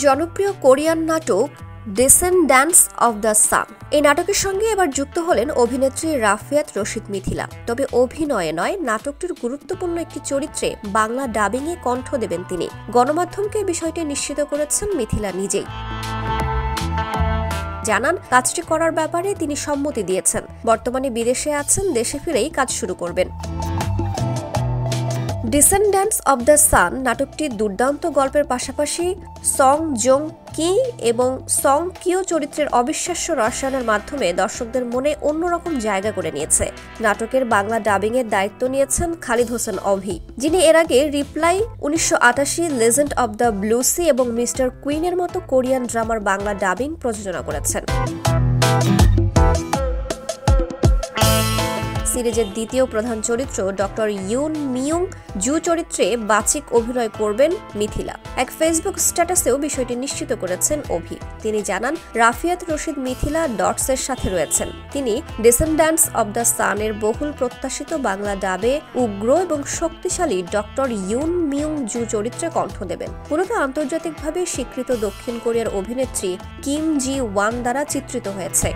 জনপ্রিয় কোরিয়ান নাটক ডিসেন্ড্যান্টস of the sun এই নাটকের সঙ্গে এবার যুক্ত হলেন অভিনেত্রী রাফিয়াত রশিদ মিথিলা। তবে অভিনয়ে নয়, নাটকটির গুরুত্বপূর্ণ একটি চরিত্রে বাংলা ডাবিংয়ে কণ্ঠ দেবেন তিনি। গণমাধ্যমকে বিষয়টি নিশ্চিত করেছেন মিথিলা নিজেই। জানান, কাজটি করার ব্যাপারে তিনি সম্মতি দিয়েছেন। বর্তমানে বিদেশে আছেন, দেশে ফিরেই কাজ শুরু করবেন। ডিসেন্ড্যান্টস অব দ্য সান নাটকটি দুর্দান্ত গল্পের পাশাপাশি সং জং কি এবং সং কিও চরিত্রের অবিশ্বাস্য রসায়নের মাধ্যমে দর্শকদের মনে অন্যরকম জায়গা করে নিয়েছে। নাটকের বাংলা ডাবিংয়ের দায়িত্ব নিয়েছেন খালিদ হোসেন অভি, যিনি এর আগে reply, 1988, legend of the blue sea এবং মিস্টার কুইনের মতো কোরিয়ান ড্রামার বাংলা ডাবিং প্রযোজনা করেছেন। সিরিজের দ্বিতীয় প্রধান চরিত্র ডক্টর ইউন মিয়ুং জু চরিত্রে বাচিক অভিনয় করবেন মিথিলা। এক ফেসবুক স্ট্যাটাসেও বিষয়টি নিশ্চিত করেছেন অভি। তিনি জানান, রাফিয়াত রশিদ মিথিলা ডটসের সাথে রয়েছেন। তিনি ডিসেন্ড্যান্টস অব দ্য সানের বহুল প্রত্যাশিত বাংলা ডাবে উগ্র এবং শক্তিশালী ডক্টর ইউন মিয়ুং জু চরিত্রে কণ্ঠ দেবেন। মূলত আন্তর্জাতিকভাবে স্বীকৃত দক্ষিণ কোরিয়ার অভিনেত্রী কিম জি ওয়ান দ্বারা চিত্রিত হয়েছে।